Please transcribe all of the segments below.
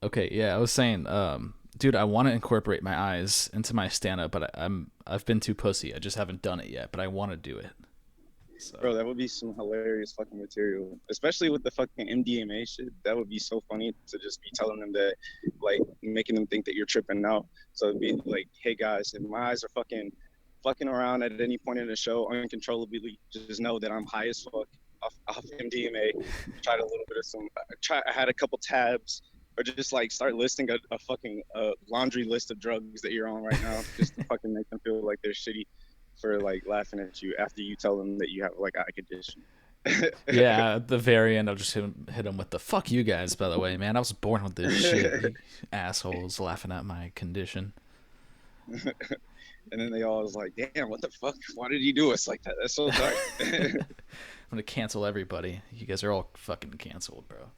Okay, yeah, I was saying, dude, I want to incorporate my eyes into my stand-up, but I've been too pussy. I just haven't done it yet, but I want to do it. So Bro, that would be some hilarious fucking material, especially with the fucking MDMA shit. That would be so funny to just be telling them that, like, making them think that you're tripping out. So it'd be like, hey guys, if my eyes are fucking around at any point in the show uncontrollably, just know that I'm high as fuck off MDMA. Tried a little bit of some, I had a couple tabs, or just like start listing a fucking laundry list of drugs that you're on right now, just to fucking make them feel like they're shitty for like laughing at you after you tell them that you have like eye condition. yeah, at the very end, I'll just hit him with the fuck you guys. By the way, man, I was born with this shit. You assholes laughing at my condition. And then they all was like, "Damn, what the fuck? Why did he do us like that? That's so dark." I'm gonna cancel everybody. You guys are all fucking canceled, bro.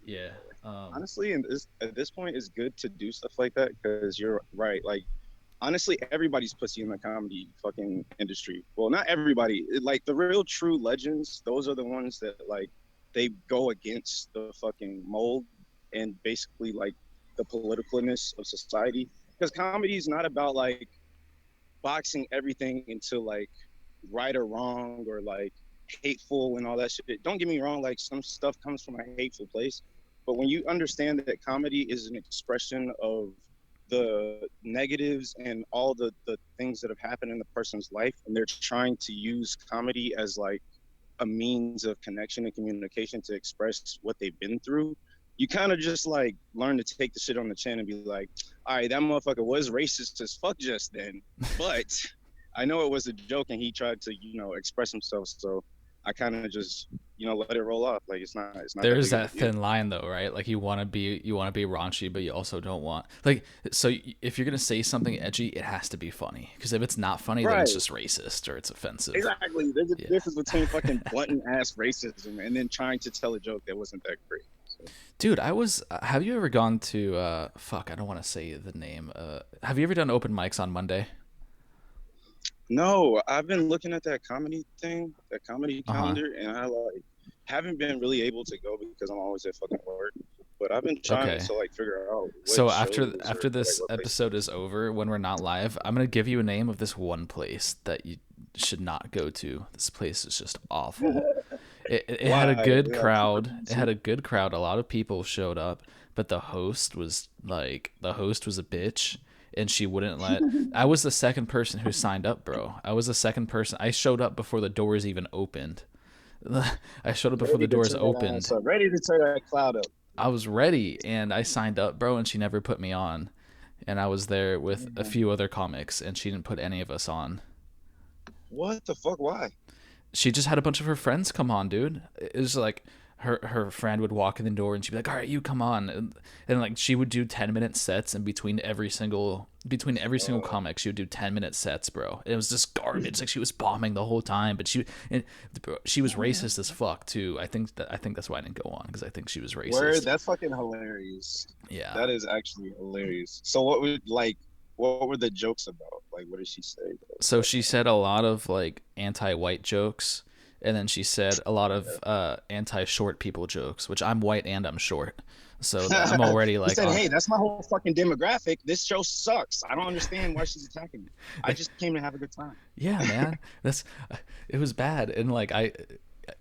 Yeah. Honestly, at this point, it's good to do stuff like that because you're right. Like, honestly, everybody's pussy in the comedy fucking industry. Well, not everybody. Like the real true legends, those are the ones that like they go against the fucking mold and basically like the politicalness of society. Because comedy is not about like boxing everything into like right or wrong or like hateful and all that shit. Don't get me wrong, like some stuff comes from a hateful place, but when you understand that comedy is an expression of the negatives and all the things that have happened in the person's life, and they're trying to use comedy as like a means of connection and communication to express what they've been through, you kind of just like learn to take the shit on the chin and be like, all right, that motherfucker was racist as fuck just then, but I know it was a joke and he tried to, express himself. So I kind of just, let it roll off. Like it's not that There's big of a that deal. thin line though, right? Like you want to be raunchy, but you also don't want like so if you're gonna say something edgy, it has to be funny. Because if it's not funny, then it's Right. just racist or it's offensive. Exactly. There's a Yeah, difference between fucking blatant ass racism and then trying to tell a joke that wasn't that great. So. dude. I was. Have you ever gone to? Fuck, I don't want to say the name. Have you ever done open mics on Monday? No, I've been looking at that comedy thing, that comedy Uh huh. calendar, and I like haven't been really able to go because I'm always at fucking work. But I've been trying Okay. to like figure out what So after shows or after like this what places. episode is over, when we're not live, I'm gonna give you a name of this one place that you should not go to. This place is just awful. It had a Why? good Like super crowd. It had bougie? a good crowd. A lot of people showed up, but the host was a bitch, and she wouldn't let. I was the second person who signed up, bro. I was the second person. I showed up before the doors even opened. I showed up before the Ready to doors turn that ass opened. up. Ready to turn that cloud up. I was ready and I signed up, bro, and she never put me on. And I was there with a Man, few other comics, and she didn't put any of us on. what the fuck? Why? She just had a bunch of her friends come on, dude. It was like her friend would walk in the door and she'd be like, "All right, you come on," and like she would do 10-minute sets, and between every single Uh, comic, she would do 10-minute sets, bro. It was just garbage. Like she was bombing the whole time, but she was racist as fuck too. I think that's why I didn't go on because I think she was Word, racist. that's fucking hilarious. Yeah. That is actually hilarious. So what were the jokes about? Like what did she say that was So like she said a lot of like anti-white jokes, and then she said a lot of anti-short people jokes, which I'm white and I'm short, so I'm that? already He like said, on. "Hey, that's my whole fucking demographic. This show sucks. I don't understand why she's attacking me. I just came to have a good time." Yeah, man, that's it was bad, and like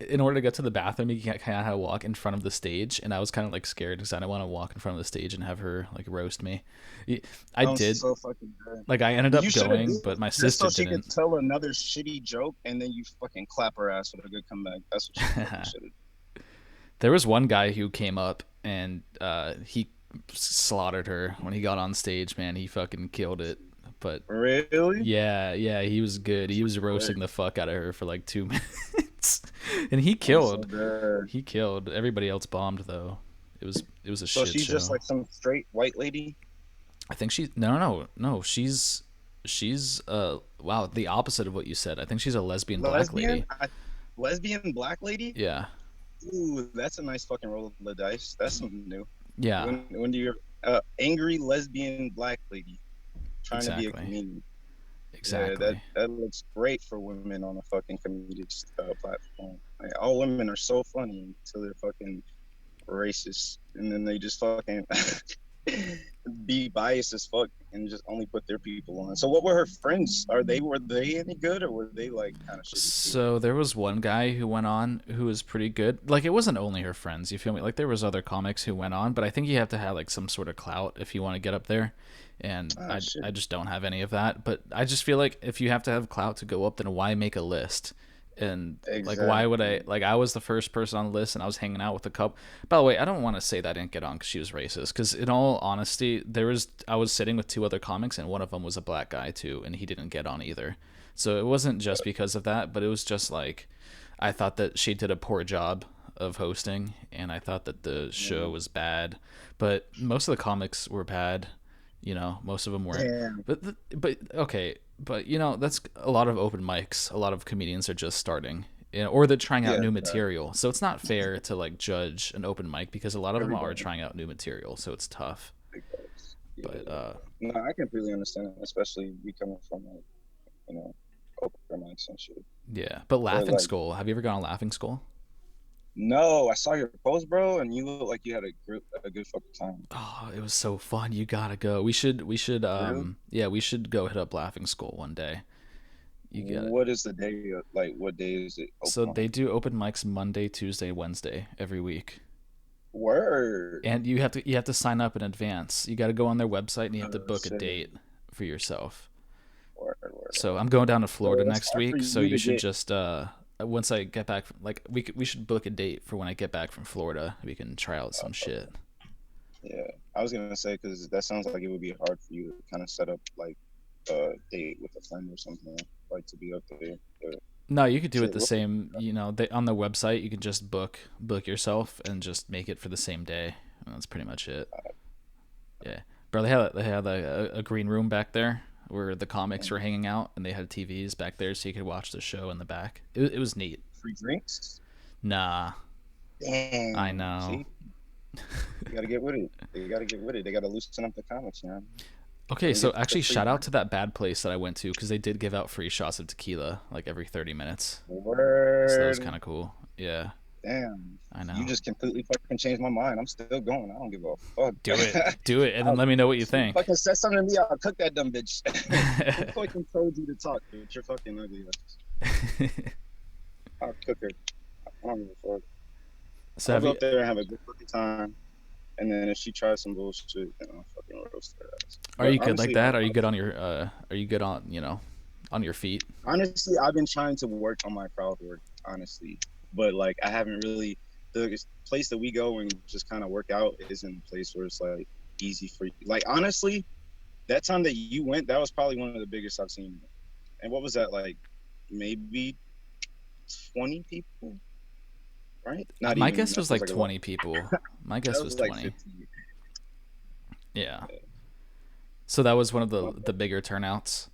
in order to get to the bathroom, you can't kind of walk in front of the stage, and I was kind of like scared because I didn't want to walk in front of the stage and have her like roast me. I Sounds did, so fucking good. like I ended You up should have going, did but my just so sister she could didn't. tell another shitty joke and then you fucking clap her ass with a good comeback. That's what you fucking should have. There was one guy who came up and he slaughtered her when he got on stage. Man, he fucking killed it. But Really? yeah, yeah, he was good. He was Right. roasting the fuck out of her for like 2 minutes, and he Sounds so killed. good. He killed. Everybody else bombed though. It was a So shit she's just show. like some straight white lady, I think she no no no no. She's wow, the opposite of what you said. I think she's a lesbian black lesbian, lady. lesbian black lady. Yeah, Ooh, that's a nice fucking roll of the dice. That's something new. yeah, When do you angry lesbian black lady trying to be a exactly, comedian? Yeah, that exactly. that looks great for women on a fucking comedic platform. Like, all women are so funny until they're fucking racist, and then they just fucking be biased as fuck and just only put their people on. So what were her friends? Were they any good or were they like kind of shitty too? So there was one guy who went on who was pretty good. Like it wasn't only her friends, you feel me? Like there was other comics who went on, but I think you have to have like some sort of clout if you want to get up there. And Ah I shit. just don't have any of that. But I just feel like if you have to have clout to go up, then why make a list? And like why would I, Exactly. like I was the first person on the list and I was hanging out with a couple. By the way, I don't want to say that I didn't get on because she was racist, because in all honesty I was sitting with two other comics and one of them was a black guy too, and he didn't get on either. So it wasn't just because of that, but it was just like I thought that she did a poor job of hosting, and I thought that the show Yeah. was bad. But most of the comics were bad, most of them weren't. Damn. But okay, but that's a lot of open mics. A lot of comedians are just starting, or they're trying out Yeah. new material. So it's not fair to like judge an open mic because a lot of them are Everybody. trying out new material. So it's tough. Because, yeah. But No, I completely understand, especially we coming from like, you know, open mics and shit. yeah, but But Laughing like, Skull. Have you ever gone to Laughing Skull? no, I saw your post, bro, and you look like you had a good fucking time. Oh, it was so fun. You gotta go. We should Really? yeah, we should go hit up Laughing Skull one day. You get it. What is the day? Like, what day is it So open they on? do open mics Monday, Tuesday, Wednesday every week. Word. And you have to sign up in advance. You got to go on their website and you have to book a Shit. date for yourself. So Word. I'm going down to Florida So that's next hard for week, so you you to should get. just once I get back, like we should book a date for when I get back from Florida. We can try out some shit. Yeah, I was gonna say because that sounds like it would be hard for you to kind of set up like a date with a friend or something, like to be up there. But No, you could do it shit, the what? same. On the website you can just book yourself and just make it for the same day. And that's pretty much it. Yeah, bro. They had a green room back there where the comics were hanging out, and they had TVs back there so you could watch the show in the back. It was neat. Free drinks? Nah, I Damn. know. See, you gotta get with it. They gotta get with it. They gotta loosen up the comics, man. Okay, Let me so get the actually, free shout out drink. to that bad place that I went to because they did give out free shots of tequila like every 30 minutes. So that was Word. kind of cool. Yeah, Damn. I You know. just completely fucking changed my mind. I'm still going. I don't give a fuck. Do it, and then I'll, let me know what you you think. fucking said something to me. I'll cook that dumb bitch. Who fucking told you to talk, bitch? You're fucking ugly. I'll cook her. I don't give a fuck. So I'll have go you? up there and have a good fucking time. And then if she tries some bullshit, then I'll fucking roast her ass. Are But you good like honestly, that? Are you good on your? Are you good on on your feet? I've been trying to work on my crowd work, honestly. But like, I haven't really. The place that we go and just kind of work out isn't a place where it's like easy for you. Like honestly, that time that you went, that was probably one of the biggest I've seen. And what was that like? Maybe 20 people, right? Not My even. guess That was feels like like a lot. 20 people. My That guess was was like 20. 15. Yeah. So that was one of My the bigger turnouts.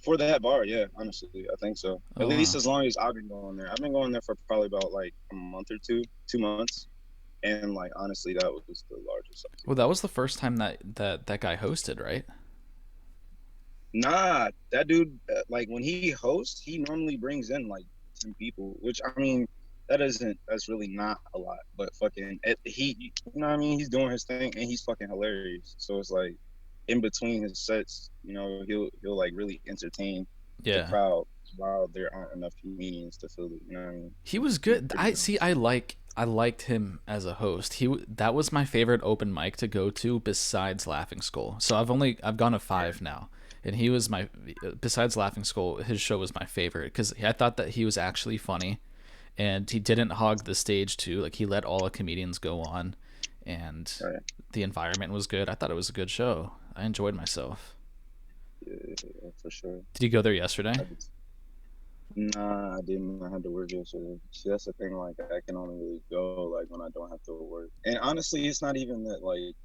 For that bar, yeah, honestly, I think so. At Oh least wow. as long as I've been going there. I've been going there for probably about like a month or two, 2 months, and like honestly, that was the largest I've Well, seen. that was the first time that guy hosted, right? Nah, that dude, like when he hosts, he normally brings in like 10 people, which I mean, that's really not a lot, but fucking, you know what I mean? He's doing his thing and he's fucking hilarious. So it's like in between his sets, he'll like really entertain the Yeah. crowd while there aren't enough comedians to fill it. You know what I mean? He was He's good. pretty I good on see. stage. I liked him as a host. That was my favorite open mic to go to besides Laughing Skull. So I've gone to five now, and he was my besides Laughing Skull. His show was my favorite because I thought that he was actually funny, and he didn't hog the stage too. Like he let all the comedians go on, and Right. the environment was good. I thought it was a good show. I enjoyed myself. Yeah, yeah, for sure. Did you go there yesterday? I just, nah, I didn't. I had to work yesterday. See, that's the thing. Like, I can only really go like when I don't have to work. And honestly, it's not even that like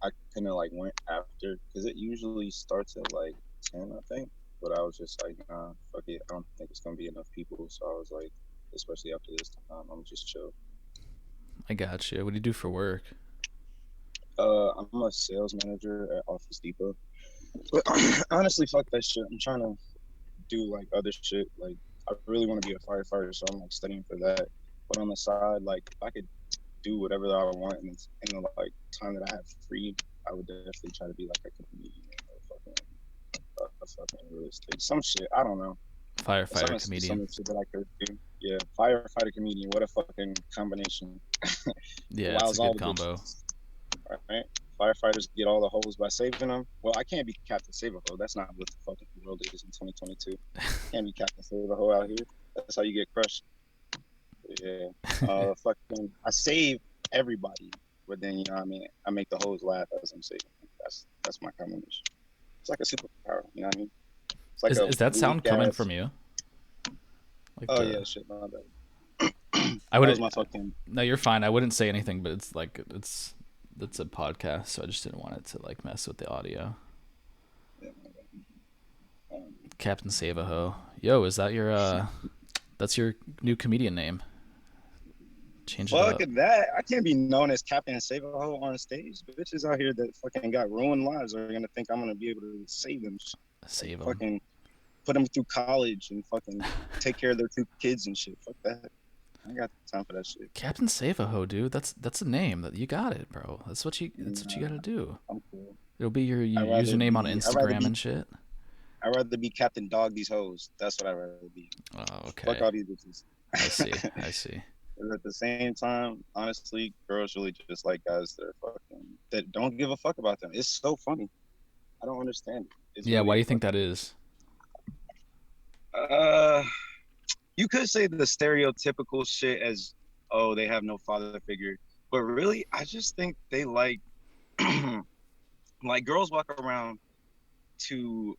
I kind of like went after because it usually starts at like 10, I think. But I was just like, nah, fuck it. I don't think it's gonna be enough people. So I was like, especially after this time, I'm just chill. I got you. What do you do for work? I'm a sales manager at Office Depot. But honestly, fuck that shit. I'm trying to do like other shit. Like I really want to be a firefighter, so I'm like studying for that. But on the side, like I could do whatever that I want in the like time that I have free. I would definitely try to be like a comedian or a fucking real estate, some shit. I don't know. Firefighter comedian. Some shit that I could do. Yeah, firefighter comedian. What a fucking combination. Yeah, it's a Wows all good the combo. bitches. Right? Firefighters get all the hoes by saving them. Well, I can't be Captain Save a Hoe. That's not what the fucking world is in 2022. Can't be Captain Save a Hoe out here. That's how you get crushed. Yeah. Fucking, I save everybody, but then you know what I mean. I make the hoes laugh as I'm saving them. That's my combination. It's like a superpower. You know what I mean? It's like a Is that weak sound coming ass. from you? Like Oh the yeah, shit. My bad. I That was would my fucking. no, you're fine. I wouldn't say anything, but it's a podcast, so I just didn't want it to like mess with the audio. Yeah, Captain Savaho. Yo, is that your that's your new comedian name? Change it fuck up. that. I can't be known as Captain Save a Hoe on stage. Bitches out here that fucking got ruined lives are gonna think I'm gonna be able to save them. Like Save them. fucking put them through college and fucking take care of their two kids and shit. Fuck that. I ain't got time for that shit. Captain Savaho, dude. That's a name that you got it, bro. That's what you Nah, gotta do. I'm cool. It'll be your I'd rather username on be. Instagram and shit. I'd rather be Captain Dog these hoes. That's what I'd rather be. Oh, Fuck okay. all these bitches. I see. I see. But at the same time, honestly, girls really just like guys that are fucking that don't give a fuck about them. It's so funny. I don't understand it. It's Yeah, why really do you think that fucking. is? Uh, you could say the stereotypical shit as, oh, they have no father figure, but really, I just think they like girls walk around to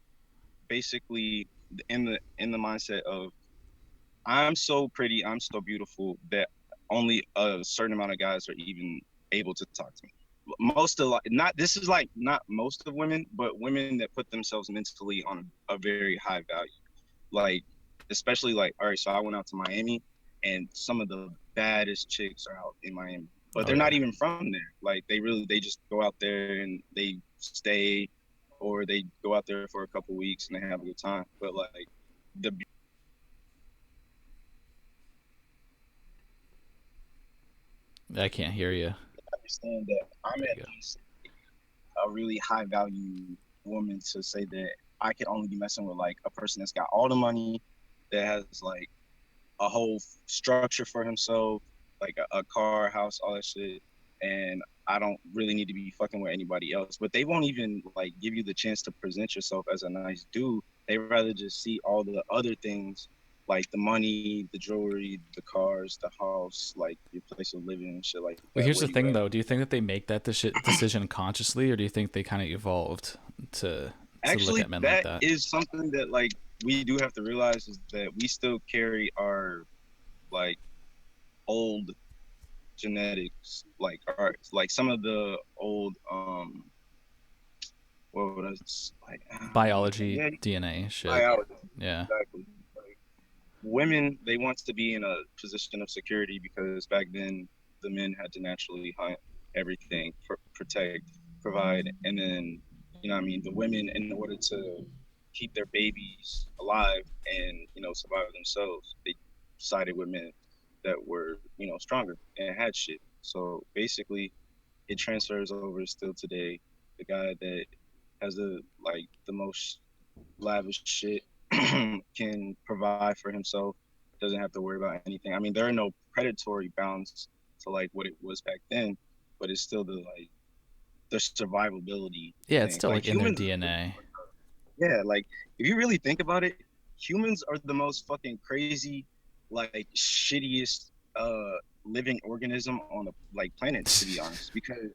basically in the mindset of I'm so pretty, I'm so beautiful that only a certain amount of guys are even able to talk to me. Most of like not this is like not most of women, but women that put themselves mentally on a very high value. Like especially like all right, so I went out to Miami and some of the baddest chicks are out in Miami. But Oh they're not yeah. even from there. Like they just go out there and they stay or they go out there for a couple weeks and they have a good time. But like the I can't hear you. understand that I'm There at you go. least a really high value woman to say that I could only be messing with like a person that's got all the money, that has like a whole structure for himself, like a car, house, all that shit. And I don't really need to be fucking with anybody else. But they won't even like give you the chance to present yourself as a nice dude. They rather just see all the other things like the money, the jewelry, the cars, the house, like your place of living and shit like Well, that. here's Where the you thing at? though. Do you think that they make that decision consciously, or do you think they kind of evolved to look Actually, at men like that that? is something that like we do have to realize is that we still carry our like old genetics, like our like some of the old what was like Biology, yeah, DNA, shit. biology Yeah. exactly. Like, women they want to be in a position of security because back then the men had to naturally hunt everything, protect, provide, and then you know what I mean the women in order to keep their babies alive and you know survive themselves they sided with men that were you know stronger and had shit. So basically it transfers over still today. The guy that has the most lavish shit can provide for himself, doesn't have to worry about anything. I mean, there are no predatory bounds to like what it was back then, but it's still the survivability Yeah, it's thing. still Like like in their humans, DNA. yeah, like if you really think about it, humans are the most fucking crazy, like shittiest living organism on the like planet, to be honest, because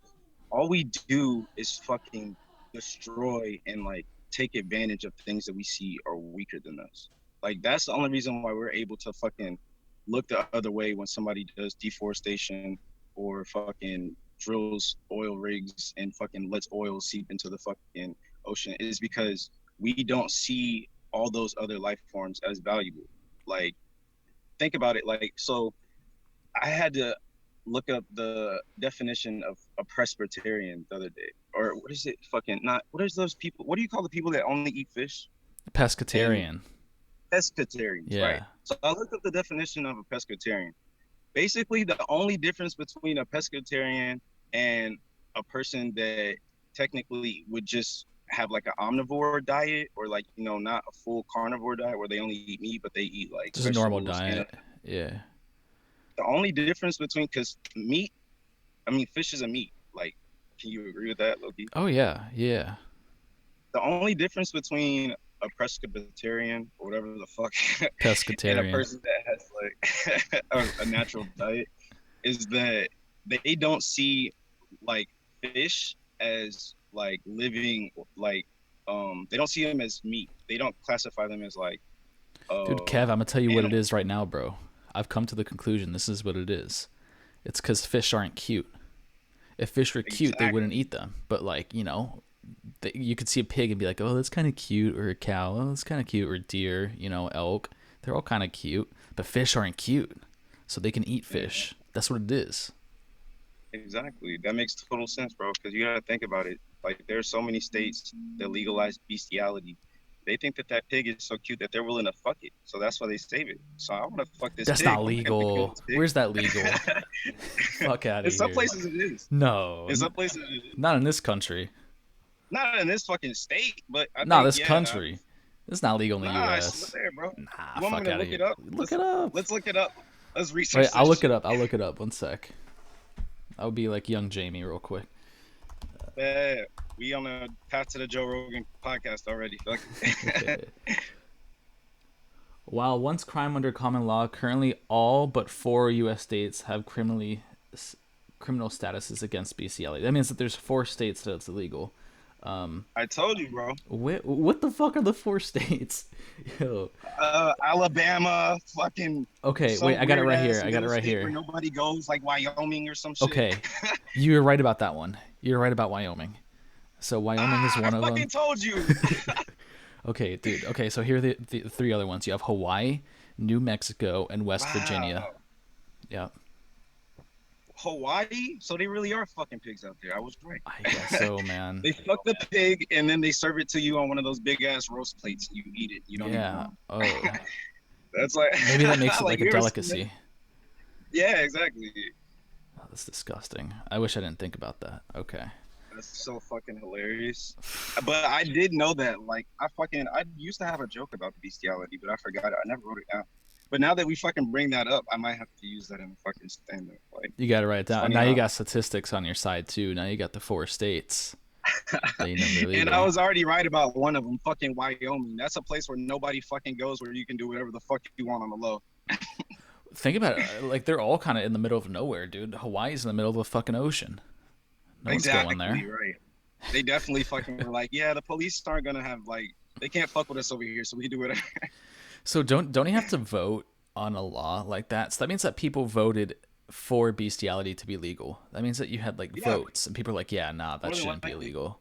all we do is fucking destroy and like take advantage of things that we see are weaker than us. Like that's the only reason why we're able to fucking look the other way when somebody does deforestation or fucking drills oil rigs and fucking lets oil seep into the fucking ocean is because we don't see all those other life forms as valuable. Like think about it like so I had to look up the definition of a Presbyterian the other day. Or what is it? Fucking not. What is those people? What do you call the people that only eat fish? And Pescatarian. pescatarians, right? Yeah. So I looked up the definition of a pescatarian. basically the only difference between a pescatarian and a person that technically would just have like an omnivore diet, or like, not a full carnivore diet where they only eat meat but they eat like Just a normal vegetables and diet. Yeah. the only difference between, because meat, I mean, fish is a meat. Like, can you agree with that, Loki? Oh yeah, yeah. The only difference between a pescatarian or whatever the fuck and a Pescatarian. person that has like a natural diet is that they don't see like fish as like living, like they don't see them as meat. They don't classify them as like Dude, Kev, I'm gonna tell you what it is animals. right now, bro. I've come to the conclusion this is what it is. It's because fish aren't cute. If fish were cute, they wouldn't Exactly. eat them. But like, you could see a pig and be like, oh, that's kind of cute, or a cow, oh, that's kind of cute, or deer, elk. They're all kind of cute, but fish aren't cute, so they can eat Yeah, fish. That's what it is. exactly. That makes total sense, bro. Because you gotta think about it. Like, there's so many states that legalize bestiality. They think that that pig is so cute that they're willing to fuck it. So that's why they save it. So I want to fuck this That's pig. not Okay, let me kill legal. this Where's that legal? pig. Fuck out of In some here. places it is. No, In some places it is. not in this country. Not in this fucking state, but I Not think, this yeah. country. It's not legal in the Nah, it's U.S. there, bro. Nah, You want me fuck to out of look here. it up? Look it up. Let's look it up. Let's Wait, research I'll this look it shit. up. I'll look it up. One sec. I'll be like young Jamie real quick. Yeah, we on the path to the Joe Rogan podcast already. Fuck. While once crime under common law, currently all but four U.S. states have criminal statuses against bestiality. That means that there's four states that it's illegal. I told you, bro. What the fuck are the four states? Yo. Alabama, fucking Okay, wait, some I got it weird right here. ass I got it middle right state where here. nobody goes, like Wyoming or some shit. Okay, you're right about that one. You're right about Wyoming. So Wyoming is I one of them. fucking told you. Okay, dude. Okay, so here are the three other ones. You have Hawaii, New Mexico, and West Virginia. Wow. Yeah, Hawaii? So they really are fucking pigs out there. I was right. I guess so, man. They fuck the pig and then they serve it to you on one of those big ass roast plates. You eat it. You don't even Yeah. know. Oh, That's like, maybe that makes it like like a you ever seen that? delicacy. Yeah, exactly. Oh, that's disgusting. I wish I didn't think about that. Okay. That's so fucking hilarious. But I did know that. Like, I used to have a joke about bestiality, but I forgot it. I never wrote it down. But now that we fucking bring that up, I might have to use that in the fucking stand up. Like, You got to write it it's down. And funny now you how. got statistics on your side too. Now you got the four states that you know they're And I legal. was already right about one of them, fucking Wyoming. That's a place where nobody fucking goes, where you can do whatever the fuck you want on the low. Think about it. Like they're all kind of in the middle of nowhere, dude. Hawaii's in the middle of the fucking ocean. No one's going Exactly, there. right. They definitely fucking were like, yeah, the police aren't gonna have like, they can't fuck with us over here, so we can do whatever. So don't you have to vote on a law like that? So that means that people voted for bestiality to be legal. That means that you had like Yeah, votes, and people are like, yeah, nah, that more than shouldn't be likely. illegal.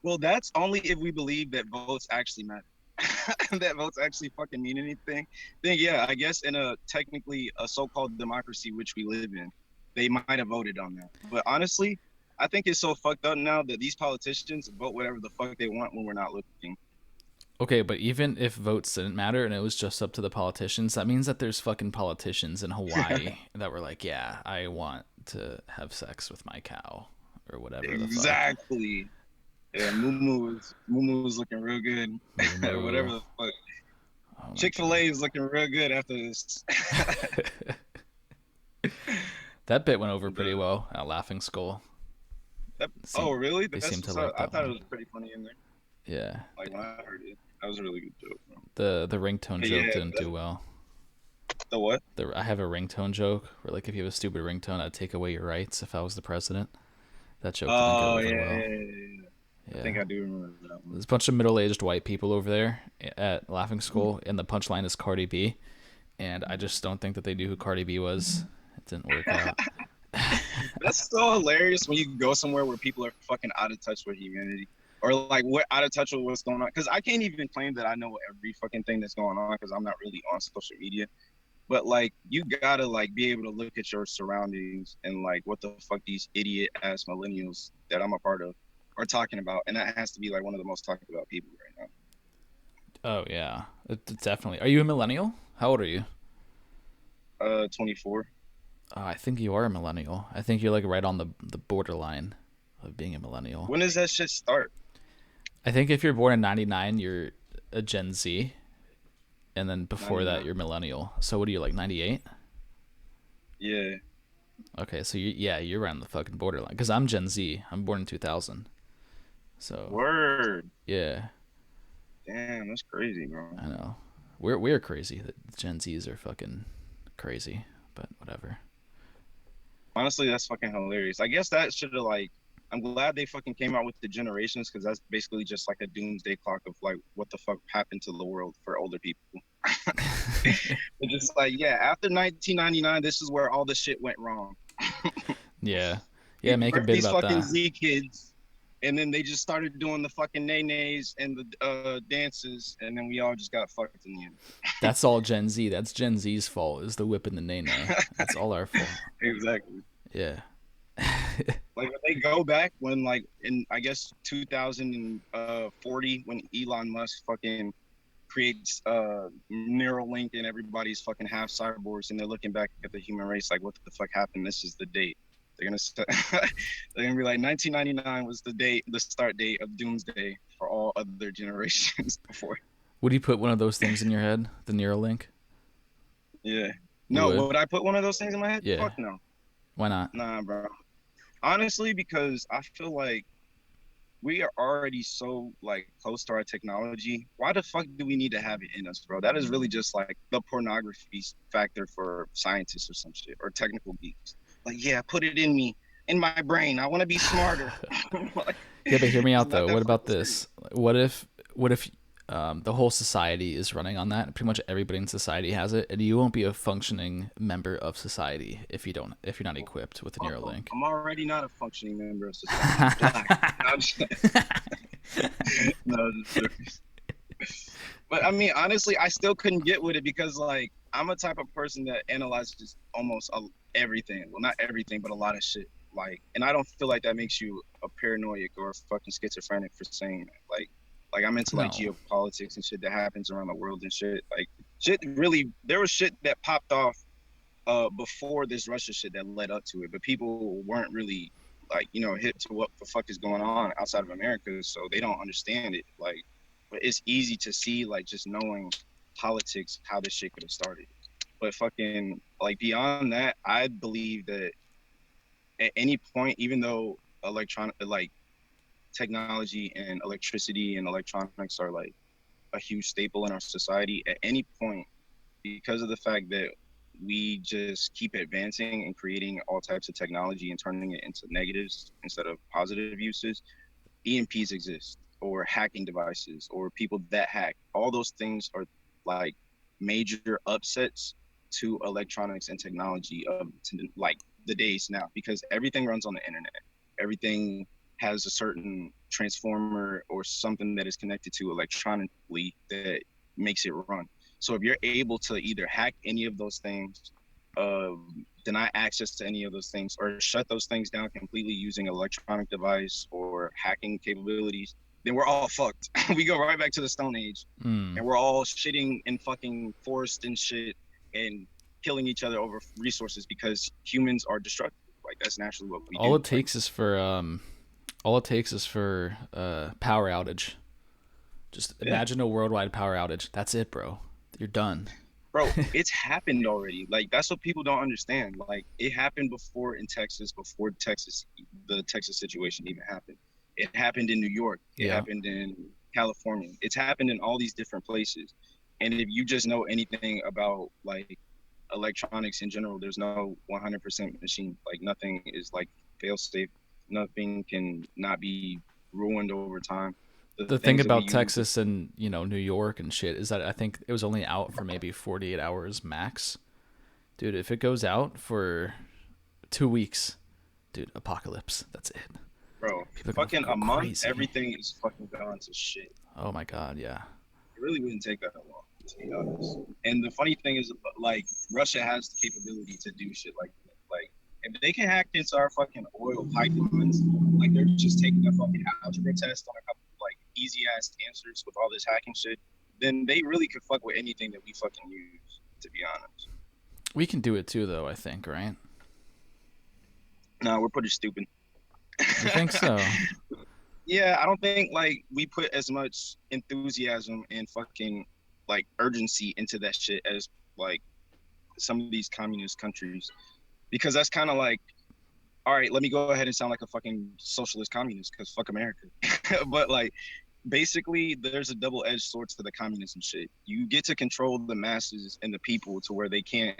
Well, that's only if we believe that votes actually matter. That votes actually fucking mean anything. Then yeah, I guess in a technically a so-called democracy which we live in, they might have voted on that. But honestly, I think it's so fucked up now that these politicians vote whatever the fuck they want when we're not looking. Okay, but even if votes didn't matter and it was just up to the politicians, that means that there's fucking politicians in Hawaii that were like, yeah, I want to have sex with my cow or whatever the fuck. Exactly. Yeah, Mumu was looking real good. Moo moo. Whatever the fuck. Oh my Chick-fil-A is looking real good after this. god. That bit went over pretty the, well at Laughing Skull. that, Seem oh really? they seem That's to what's like up. I that thought it one. was pretty funny in there. Yeah. Like when I heard it, that was a really good joke, bro. The ringtone But joke yeah, didn't do well. the what? I have a ringtone joke where like if you have a stupid ringtone, I'd take away your rights if I was the president. That joke didn't go Oh over yeah, well. yeah, yeah, yeah. I Yeah. think I do remember that one. There's a bunch of middle-aged white people over there at Laughing Skull, and the punchline is Cardi B, and I just don't think that they knew who Cardi B was. It didn't work out. That's so hilarious when you go somewhere where people are fucking out of touch with humanity. Or like what out of touch with what's going on. Because I can't even claim that I know every fucking thing that's going on because I'm not really on social media. But like you gotta like be able to look at your surroundings and like what the fuck these idiot ass millennials that I'm a part of are talking about. And that has to be like one of the most talked about people right Oh yeah, definitely. Are you a millennial? How old are you? now. 24. I think you are a millennial. I think you're like right on the borderline of being a millennial. When does that shit start? I think if you're born in '99, you're a Gen Z, and then before that, 99. you're millennial. So what are you like '98? Yeah. Okay, so yeah, you're right on the fucking borderline. Because I'm Gen Z. I'm born in 2000. So Word. yeah, Damn, that's crazy, bro. I know. We're crazy. The Gen Zs are fucking crazy, but whatever. Honestly, that's fucking hilarious. I guess that should have like. I'm glad they fucking came out with the generations because that's basically just like a doomsday clock of like what the fuck happened to the world for older people. It's just like, yeah, after 1999, this is where all the shit went wrong. Yeah, yeah. We Make a birthed bit these about fucking that. Z kids, and then they just started doing the fucking nays and the dances, and then we all just got fucked in the end. That's all Gen Z. That's Gen Z's fault. Is the whip and the nay nay. That's all our fault. Exactly. Yeah. Like when they go back when like in I guess 2040 when Elon Musk fucking creates Neuralink and everybody's fucking half cyborgs and they're looking back at the human race like what the fuck happened? This is the date. They're gonna they're gonna be like 1999 was the date, the start date of doomsday for all other generations before. Would you put one of those things in your head? The Neuralink? Yeah. You No, would? would I put one of those things in my head? Yeah. Fuck no. Why not? Nah, bro. Honestly, because I feel like we are already so like close to our technology. Why the fuck do we need to have it in us, bro? That is really just like the pornography factor for scientists or some shit or technical geeks. Like, yeah, put it in me, in my brain. I want to be smarter. Like, Yeah, but hear me it's out not though. that What about fucking serious. this? What if the whole society is running on that? Pretty much everybody in society has it, and you won't be a functioning member of society if you're not equipped with a Neuralink. I'm already not a functioning member of society. I'm black. No, I'm just, no, just but I mean, honestly, I still couldn't get with it because, like, I'm a type of person that analyzes almost everything. Well, not everything, but a lot of shit. Like, and I don't feel like that makes you a paranoid or a fucking schizophrenic for saying that. Like I'm into like No. geopolitics and shit that happens around the world and shit. Like, shit really, there was shit that popped off before this Russia shit that led up to it, but people weren't really like hip to what the fuck is going on outside of America, so they don't understand it. Like, but it's easy to see like just knowing politics how this shit could have started. But fucking like beyond that, I believe that at any point, even though electronic like technology and electricity and electronics are like a huge staple in our society, at any point because of the fact that we just keep advancing and creating all types of technology and turning it into negatives instead of positive uses, EMPs exist or hacking devices or people that hack. All those things are like major upsets to electronics and technology of like the days now because everything runs on the internet. Everything has a certain transformer or something that is connected to electronically that makes it run. So if you're able to either hack any of those things, deny access to any of those things, or shut those things down completely using an electronic device or hacking capabilities, then we're all fucked. We go right back to the Stone Age, Hmm. and we're all shitting in fucking forest and shit and killing each other over resources because humans are destructive. Like that's naturally what we All do. it Like, takes is for all it takes is for power outage. Just yeah, imagine a worldwide power outage. That's it, bro. You're done. bro, it's happened already. Like that's what people don't understand. Like it happened before in Texas, before Texas, the Texas situation even happened. It happened in New York. It Yeah. happened in California. It's happened in all these different places. And if you just know anything about like electronics in general, there's no 100% machine. Like nothing is like fail safe. Nothing can not be ruined over time. The The thing things that we about use, Texas and New York and shit is that I think it was only out for maybe 48 hours max. Dude, if it goes out for 2 weeks, dude, apocalypse. That's it. bro, People are gonna fucking go a month, crazy. everything is fucking gone to shit. Oh my god, yeah. It really wouldn't take that long, to be honest. And the funny thing is, like, Russia has the capability to do shit like that. Like, if they can hack into our fucking oil pipelines, like they're just taking a fucking algebra test on a couple of, like easy ass answers with all this hacking shit, then they really could fuck with anything that we fucking use, to be honest. We can do it too, though. I think, right? Nah, we're pretty stupid. You think so? Yeah, I don't think like we put as much enthusiasm and fucking like urgency into that shit as like some of these communist countries because that's kind of like, all right, let me go ahead and sound like a fucking socialist communist because fuck America. But like basically there's a double-edged sword to the communism shit. You get to control the masses and the people to where they can't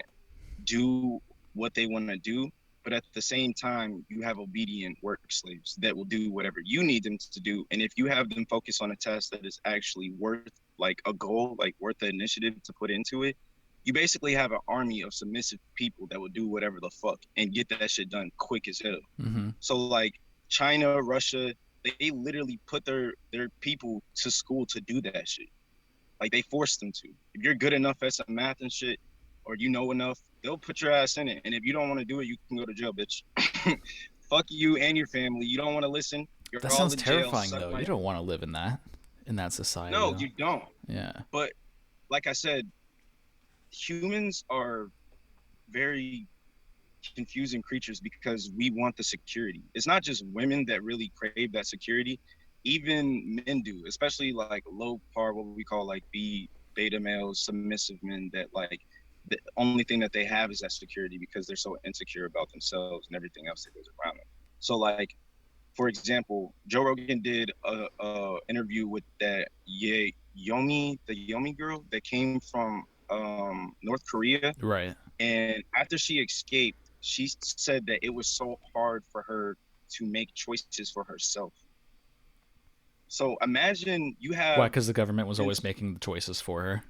do what they want to do, but at the same time you have obedient work slaves that will do whatever you need them to do. And if you have them focus on a task that is actually worth like a goal, like worth the initiative to put into it, you basically have an army of submissive people that will do whatever the fuck and get that shit done quick as hell. Mm-hmm. So like China, Russia, they literally put their people to school to do that shit. Like they force them to. If you're good enough at some math and shit, or you know enough, they'll put your ass in it. And if you don't want to do it, you can go to jail, bitch. Fuck you and your family. You don't want to listen. You're That all sounds in jail. terrifying Suck though. my. You don't want to live in that society No, though. you don't. Yeah. But like I said, humans are very confusing creatures because we want the security. It's not just women that really crave that security. Even men do, especially like low par, what we call like beta males, submissive men that like the only thing that they have is that security because they're so insecure about themselves and everything else that goes around them. So like, for example, Joe Rogan did a interview with that the Yomi girl that came from North Korea, Right. and after she escaped, she said that it was so hard for her to make choices for herself. So imagine you Why? have Because the government was always this making the choices for her. Uh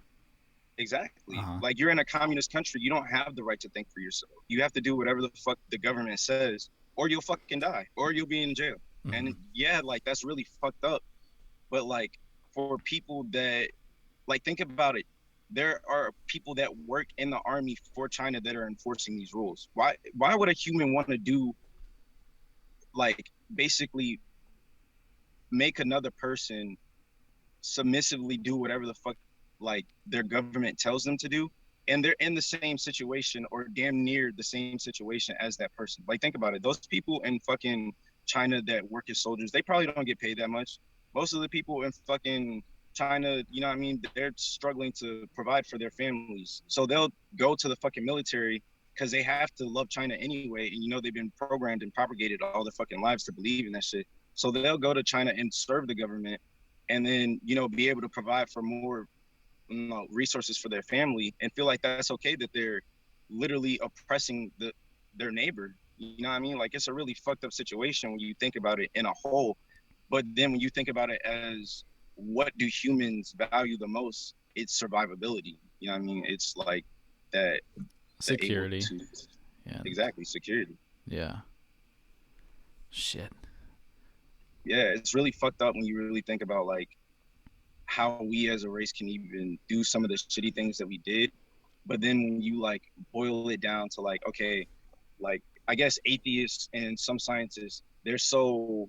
exactly huh. like you're in a communist country. You don't have the right to think for yourself. You have to do whatever the fuck the government says, or you'll fucking die, or you'll be in jail. Mm-hmm. And yeah, like that's really fucked up. But like for people that like think about it, there are people that work in the army for China that are enforcing these rules. Why would a human want to do like basically make another person submissively do whatever the fuck like their government tells them to do, and they're in the same situation or damn near the same situation as that person? Like think about it, those people in fucking China that work as soldiers, they probably don't get paid that much. Most of the people in fucking China, you know what I mean, they're struggling to provide for their families, so they'll go to the fucking military because they have to love China anyway, and you know they've been programmed and propagated all their fucking lives to believe in that shit. So they'll go to China and serve the government, and then be able to provide for more resources for their family, and feel like that's okay that they're literally oppressing their neighbor. You know what I mean? Like it's a really fucked up situation when you think about it in a whole. But then when you think about it as what do humans value the most, it's survivability. You know what I mean? It's like that they're able Security. to Yeah. exactly security. Yeah. Shit. Yeah, it's really fucked up when you really think about like how we as a race can even do some of the shitty things that we did. But then when you like boil it down to like, okay, like I guess atheists and some scientists, they're so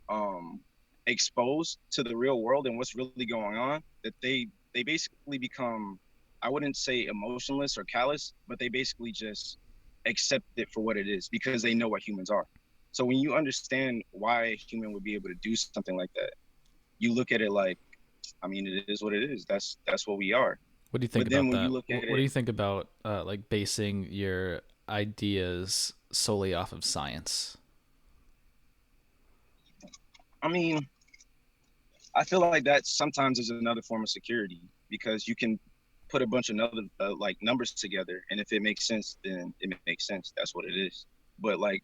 um exposed to the real world and what's really going on that they basically become, I wouldn't say emotionless or callous, but they basically just accept it for what it is because they know what humans are. So when you understand why a human would be able to do something like that, you look at it like, I mean, it is what it is. That's what we are. What do you think But then about when you that? look at What do it, you think about like basing your ideas solely off of science? I mean, I feel like that sometimes is another form of security because you can put a bunch of other like numbers together, and if it makes sense, then it makes sense. That's what it is. But like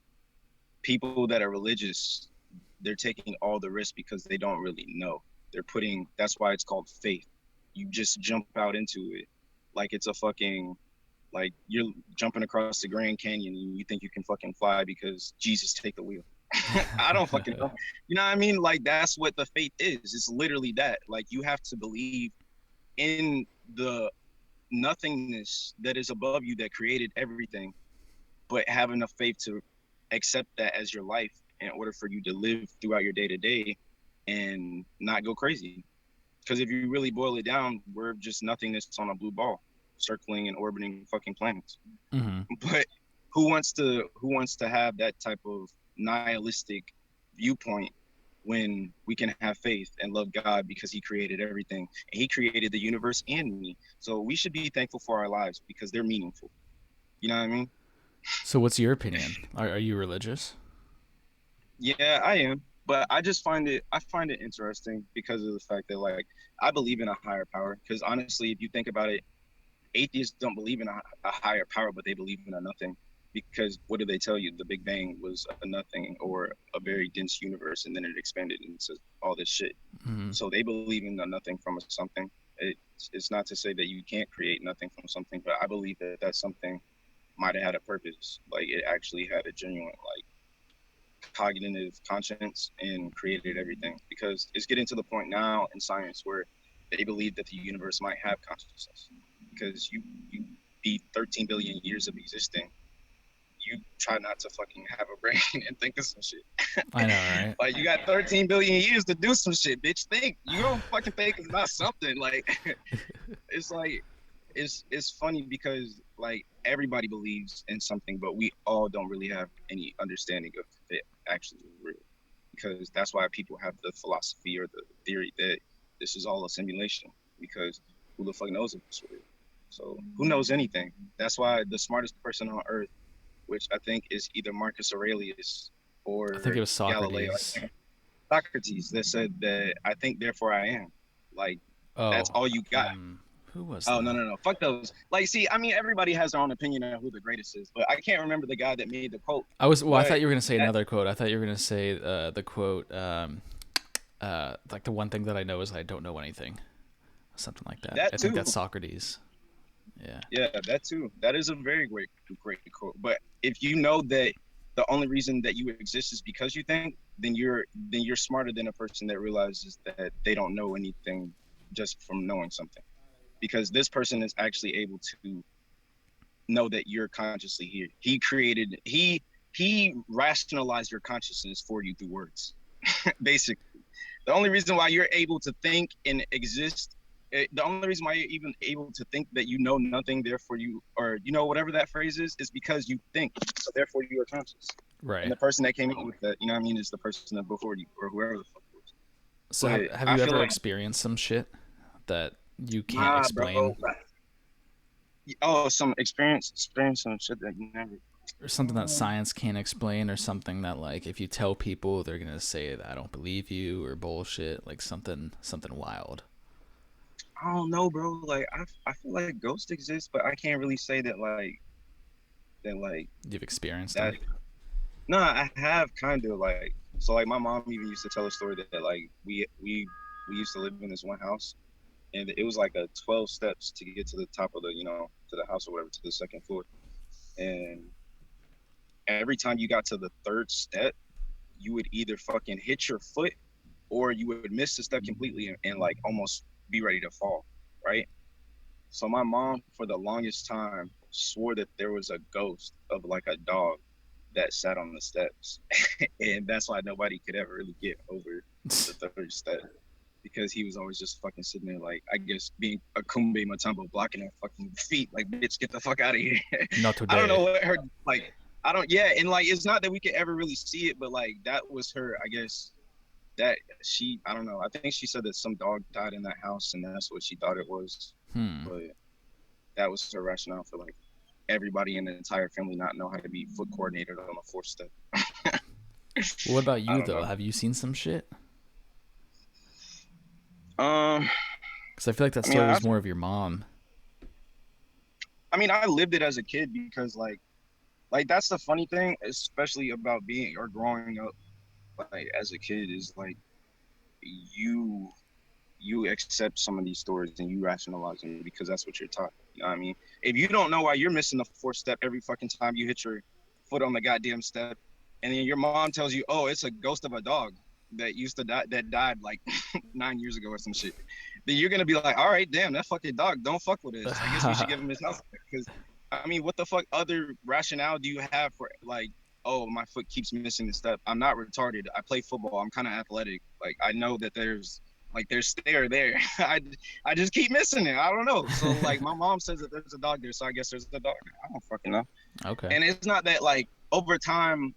people that are religious, they're taking all the risk because they don't really know. They're putting. That's why it's called faith. You just jump out into it like it's a fucking like you're jumping across the Grand Canyon and you think you can fucking fly because Jesus take the wheel. I don't fucking know. You know what I mean? Like that's what the faith is. It's literally that. Like you have to believe in the nothingness that is above you that created everything, but have enough faith to accept that as your life in order for you to live throughout your day to day and not go crazy. Because if you really boil it down, we're just nothingness on a blue ball, circling and orbiting fucking planets. Mm-hmm. But who wants to have that type of nihilistic viewpoint when we can have faith and love God because he created everything and he created the universe and me. So we should be thankful for our lives because they're meaningful. You know what I mean? So, what's your opinion? Are you religious? Yeah, I am. But I find it interesting because of the fact that like I believe in a higher power. Because honestly, if you think about it, atheists don't believe in a higher power, but they believe in a nothing. Because what do they tell you? The Big Bang was a nothing or a very dense universe, and then it expanded into all this shit. Mm-hmm. So they believe in a nothing from a something. It's not to say that you can't create nothing from something, but I believe that that something might have had a purpose. Like it actually had a genuine like cognitive conscience and created everything. Because it's getting to the point now in science where they believe that the universe might have consciousness. Because you be 13 billion years of existing, you try not to fucking have a brain and think of some shit. I know, right? Like you got 13 billion years to do some shit, bitch. Think. You don't fucking think it's not something. Like it's like it's funny because like everybody believes in something, but we all don't really have any understanding of it actually real. Because that's why people have the philosophy or the theory that this is all a simulation. Because who the fuck knows if it's real? So who knows anything? That's why the smartest person on earth, which I think is either Marcus Aurelius I think it or was Galileo, Socrates. Socrates, that said that I think therefore I am. Like that's Oh, all you got. who was Oh no that? no no! Fuck those. Like, see, I mean, everybody has their own opinion on who the greatest is, but I can't remember the guy that made the quote. I But thought you were gonna say that another quote. I thought you were gonna say the quote. Like the one thing that I know is I don't know anything. Something like that. that I think that's too. Socrates. Yeah. Yeah, that too. That is a very great quote. But if you know that the only reason that you exist is because you think, then you're smarter than a person that realizes that they don't know anything just from knowing something. Because this person is actually able to know that you're consciously here. He rationalized your consciousness for you through words. Basically, the only reason why you're able to think and exist, the only reason why you're even able to think that you know nothing, therefore you, or whatever that phrase is because you think. So therefore you are conscious. And Right. the person that came up with that, you know what I mean, is the person that before you or whoever the fuck it was. So But have I you feel ever like, experienced some shit that you can't nah, explain, bro. Oh, some experience some shit that you never. or something that science can't explain, or something that like if you tell people they're gonna say that I don't believe you or bullshit, like something wild. I don't know, bro. Like I feel like ghosts exist, but I can't really say that like You've experienced that. them. No, I have kind of like so like my mom even used to tell a story that like we used to live in this one house and it was like a 12 steps to get to the top of the to the house or whatever to the second floor and every time you got to the third step you would either fucking hit your foot or you would miss the step completely and like almost be ready to fall, right? So my mom, for the longest time, swore that there was a ghost of like a dog that sat on the steps, and that's why nobody could ever really get over the third step because he was always just fucking sitting there, like I guess being a kumbe matumbo, blocking her fucking feet, like bitch, get the fuck out of here. Not I don't know today. what her like. I don't. Yeah, and like it's not that we could ever really see it, but like that was her. I guess that she. I don't know. I think she said that some dog died in that house, and that's what she thought it was. Hmm. But that was her rationale for like everybody in the entire family not know how to be foot coordinated on the fourth step. What about I you don't though? know. Have you seen some shit? Um, Because I feel like that I mean, story I, was more of your mom. I mean, I lived it as a kid because like that's the funny thing, especially about being or growing up like as a kid is like you you accept some of these stories and you rationalize them because that's what you're taught. You know what I mean? If you don't know why you're missing the fourth step every fucking time you hit your foot on the goddamn step, and then your mom tells you, "Oh, it's a ghost of a dog that used to die that died like 9 years ago or some shit," then you're gonna be like, "All right, damn, that fucking dog, don't fuck with us. I guess we should give him his house because, I mean, what the fuck other rationale do you have for like?" Oh, my foot keeps missing the step. I'm not retarded. I play football. I'm kind of athletic. Like I know that there's stair there. I just keep missing it. I don't know. So like my mom says that there's a dog there, so I guess there's a dog there. I don't fucking know. Okay. And it's not that like over time,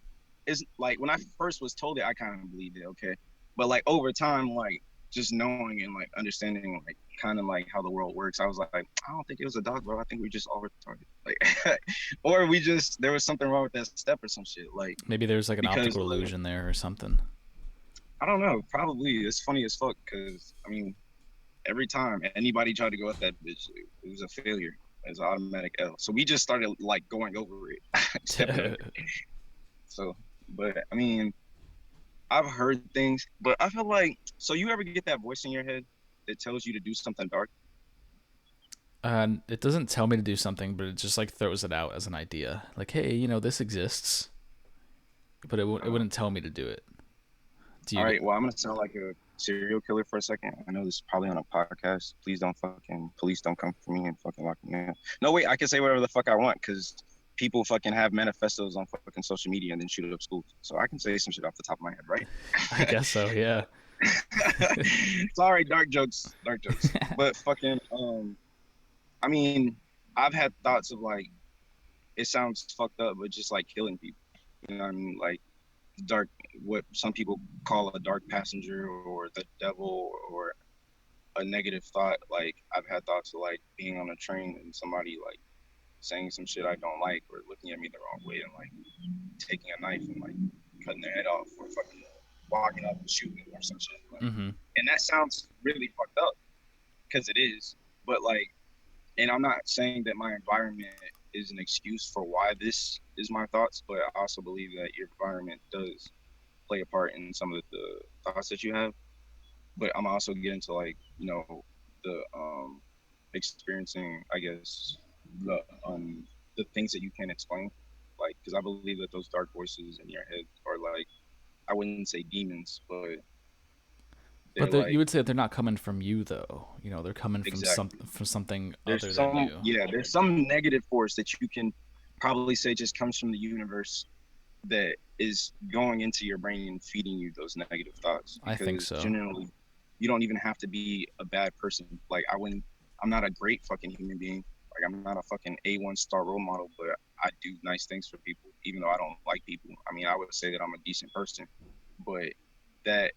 is like when I first was told it, I kind of believed it, okay. But like over time, like just knowing and like understanding like kind of like how the world works, I was like, I don't think it was a dog, bro. I think we just all retarded. Like or we just there was something wrong with that step or some shit. Like Maybe there's like an because optical illusion there or something. I don't know, probably it's funny as fuck because I mean every time anybody tried to go at that bitch, it was a failure. It was an automatic L. So we just started like going over it, stepping over it. So, but I mean, I've heard things, but I feel like so you ever get that voice in your head that tells you to do something dark? It doesn't tell me to do something, but it just like throws it out as an idea. Like, hey, this exists, but it Uh, wouldn't tell me to do it. Do all you right, get? well, I'm gonna sound like a serial killer for a second. I know this is probably on a podcast. Please don't fucking police don't come for me and fucking lock me in. No, wait, I can say whatever the fuck I want because people fucking have manifestos on fucking social media and then shoot up schools. So I can say some shit off the top of my head, I right? guess so. Yeah. Sorry, dark jokes. But fucking I mean, I've had thoughts of like it sounds fucked up, but just like killing people. You know what I mean? Like dark, what some people call a dark passenger or the devil or a negative thought. Like I've had thoughts of like being on a train and somebody like saying some shit I don't like or looking at me the wrong way and like taking a knife and like cutting their head off or fucking walking up and shooting or some shit. Like, Mm-hmm. and that sounds really fucked up because it is. But like, and I'm not saying that my environment is an excuse for why this is my thoughts, but I also believe that your environment does play a part in some of the thoughts that you have. But I'm also getting into like, the experiencing, I guess, the the things that you can't explain. Like, because I believe that those dark voices in your head are like, I wouldn't say demons, but they're But you like would say that they're not coming from you, though. They're coming exactly. from something There's other than some, you. yeah, there's some negative force that you can probably say just comes from the universe that is going into your brain and feeding you those negative thoughts I think because so. generally you don't even have to be a bad person. Like I'm not a great fucking human being. Like I'm not a fucking A1 star role model, but I do nice things for people, even though I don't like people. I mean, I would say that I'm a decent person, but that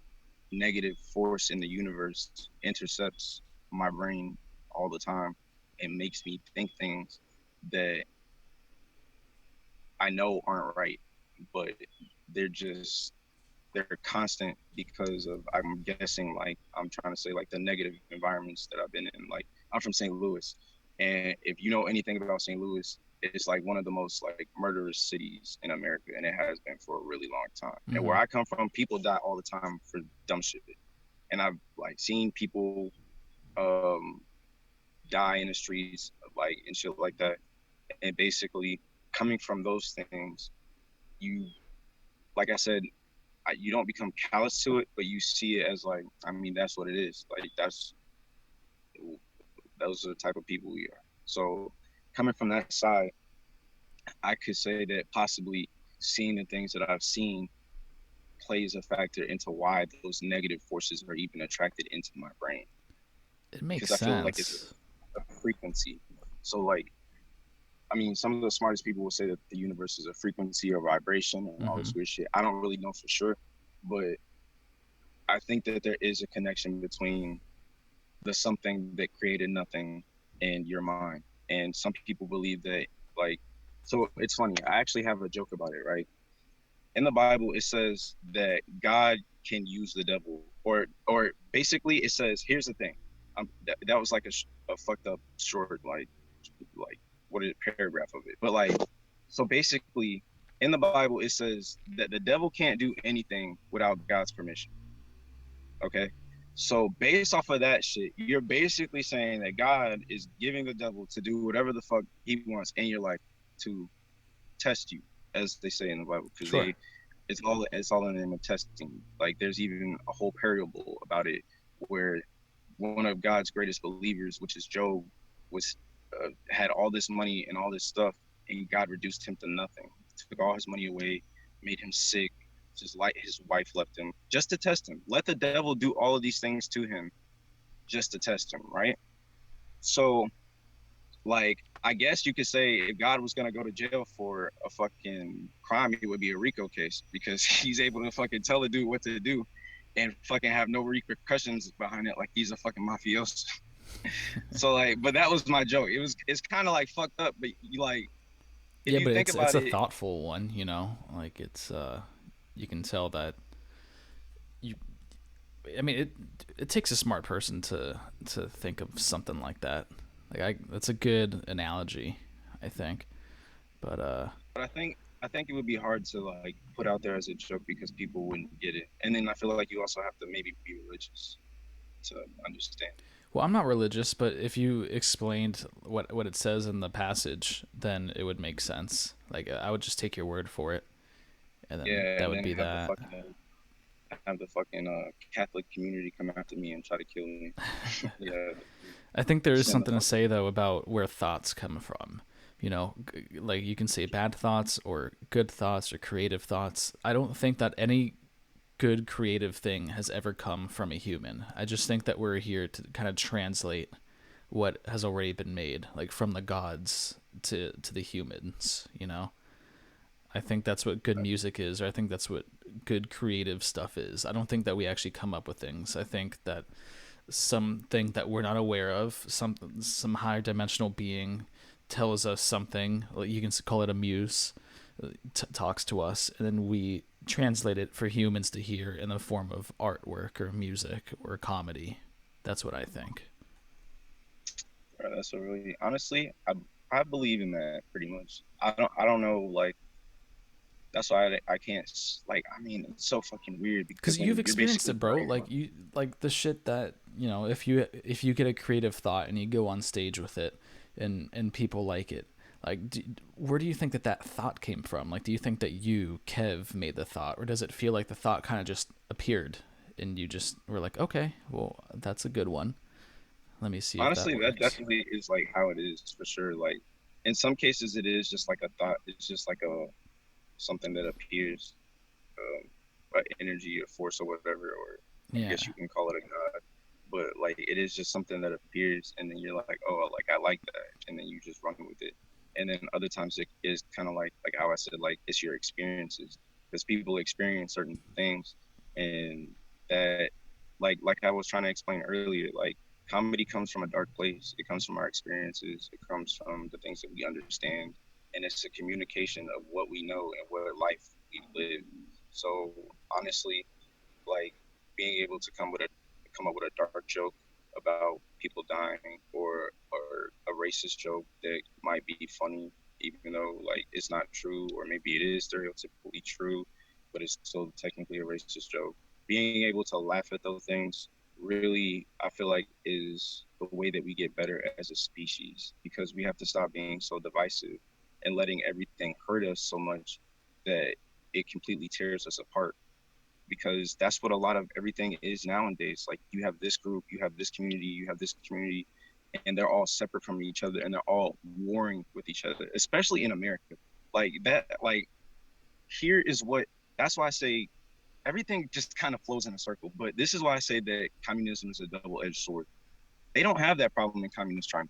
negative force in the universe intercepts my brain all the time and makes me think things that I know aren't right, but they're just they're constant because of I'm guessing like I'm trying to say like the negative environments that I've been in. Like I'm from St. Louis, and if you know anything about St. Louis, it's like one of the most like murderous cities in America, and it has been for a really long time. And Mm-hmm. where I come from, people die all the time for dumb shit, and I've like seen people um die in the streets like and shit like that. And basically coming from those things, you like I said, you don't become callous to it, but you see it as like, I mean, that's what it is. Like those are the type of people we are. So coming from that side, I could say that possibly seeing the things that I've seen plays a factor into why those negative forces are even attracted into my brain It makes because I feel like it's sense. a frequency. So like, I mean, some of the smartest people will say that the universe is a frequency or vibration and all Mm-hmm. this weird shit. I don't really know for sure, but I think that there is a connection between the something that created nothing in your mind. And some people believe that, like, so it's funny. I actually have a joke about it, right? In the Bible, it says that God can use the devil, or basically, it says, here's the thing. That was like a fucked up short, like what is it, paragraph of it. But like, so basically, in the Bible, it says that the devil can't do anything without God's permission. Okay. So based off of that shit, you're basically saying that God is giving the devil to do whatever the fuck he wants in your life to test you, as they say in the Bible, because Sure. it's all in the name of testing. Like there's even a whole parable about it where one of God's greatest believers, which is Job, was had all this money and all this stuff, and God reduced him to nothing. Took all his money away, made him sick. Just like his wife left him, just to test him. Let the devil do all of these things to him, just to test him, right? So, like, I guess you could say if God was gonna go to jail for a fucking crime, it would be a RICO case because he's able to fucking tell a dude what to do and fucking have no repercussions behind it, like he's a fucking mafioso. So like, but that was my joke. It's kind of like fucked up, but you like if Yeah, you but think it's about a it, thoughtful one, you know. Like it's you can tell that you. I mean, it takes a smart person to think of something like that. Like that's a good analogy, I think. But but I think it would be hard to like put out there as a joke because people wouldn't get it. And then I feel like you also have to maybe be religious to understand it. well, I'm not religious, but if you explained what it says in the passage, then it would make sense. Like I would just take your word for it, and then Yeah, that and would then be that. have the fucking Catholic community come after me and try to kill me. Yeah, I think there is send the something to fucking say though about where thoughts come from. You know, like you can say bad thoughts or good thoughts or creative thoughts. I don't think that any good creative thing has ever come from a human. I just think that we're here to kind of translate what has already been made, like from the gods to the humans, you know? I think that's what good music is, or I think that's what good creative stuff is. I don't think that we actually come up with things. I think that something that we're not aware of, some higher dimensional being tells us something. Like you can call it a muse, talks to us, and then we translate it for humans to hear in the form of artwork or music or comedy. That's what I think. Bro, that's a really honestly, I believe in that pretty much. I don't know like that's why I can't like I mean it's so fucking weird because Because you've when you're experienced basically it, bro. writing Like you, like the shit that you know. If you get a creative thought and you go on stage with it, and people like it, like where do you think that that thought came from? Like, do you think that you, Kev, made the thought, or does it feel like the thought kind of just appeared and you just were like, okay, well, that's a good one. Let me see if that honestly that works. definitely is like how it is for sure. Like in some cases it is just like a thought. It's just like a something that appears, an energy, a force, or whatever, or I Yeah, guess you can call it a god. But like it is just something that appears, and then you're like, oh, like I like that, and then you just run with it. And then other times it is kind of like how I said, like it's your experiences, because people experience certain things, and that like I was trying to explain earlier, like comedy comes from a dark place. It comes from our experiences. It comes from the things that we understand, and it's a communication of what we know and what life we live. So honestly, like being able to come up with a dark joke about people dying or a racist joke that might be funny even though like it's not true or maybe it is stereotypically true but it's still technically a racist joke. Being able to laugh at those things really I feel like is the way that we get better as a species because we have to stop being so divisive and letting everything hurt us so much that it completely tears us apart because that's what a lot of everything is nowadays. Like you have this group, you have this community, you have this community, and they're all separate from each other and they're all warring with each other, especially in America. Like that, like here is what that's why I say everything just kind of flows in a circle. But this is why I say that communism is a double-edged sword. They don't have that problem in communist China.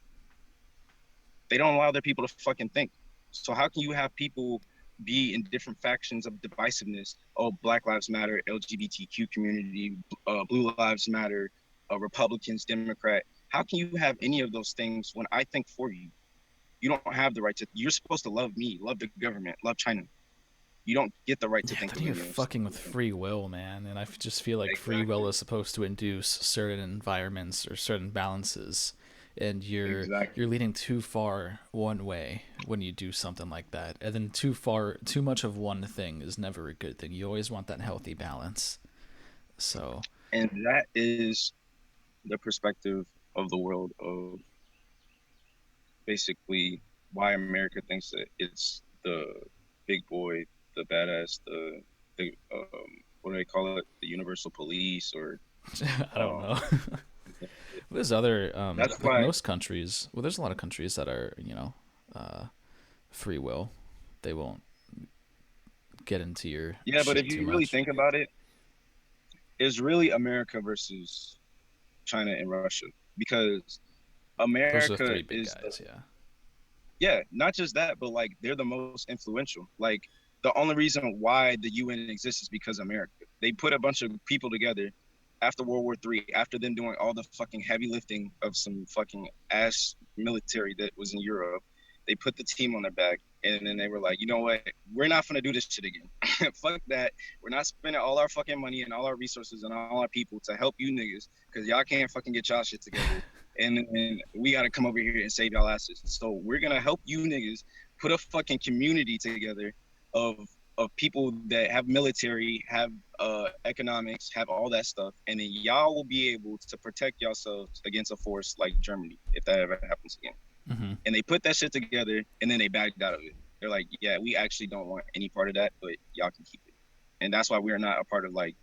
They don't allow their people to fucking think. So how can you have people be in different factions of divisiveness? Oh, Black Lives Matter, LGBTQ community, Blue Lives Matter, Republicans, Democrat. How can you have any of those things when I think for you? You don't have the right to. You're supposed to love me, love the government, love China. You don't get the right to yeah. think Then of you're any of those fucking with things. free will, man. And I just feel like free will Exactly. is supposed to induce certain environments or certain balances, and you're Exactly. leaning too far one way when you do something like that, and then too much of one thing is never a good thing. You always want that healthy balance. So And that is the perspective of the world of basically why America thinks that it's the big boy, the badass, what do they call it? The universal police or I don't um know. There's other that's like why most countries. Well, there's a lot of countries that are uh, free will. They won't get into your yeah, but if shit too you really much. think about it, it's really America versus China and Russia because Those are America three big is the guys. Yeah. Yeah, not just that, but like they're the most influential. Like the only reason why the UN exists is because of America. They put a bunch of people together after World War III, after them doing all the fucking heavy lifting of some fucking ass military that was in Europe. They put the team on their back, and then they were like, you know what? We're not gonna do this shit again. Fuck that. We're not spending all our fucking money and all our resources and all our people to help you niggas because y'all can't fucking get y'all shit together, and then we got to come over here and save y'all asses. So we're gonna help you niggas put a fucking community together of people that have military, have economics, have all that stuff, and then y'all will be able to protect yourselves against a force like Germany if that ever happens again. Mm-hmm. And they put that shit together, and then they backed out of it. They're like, yeah, we actually don't want any part of that, but y'all can keep it. And that's why we're not a part of like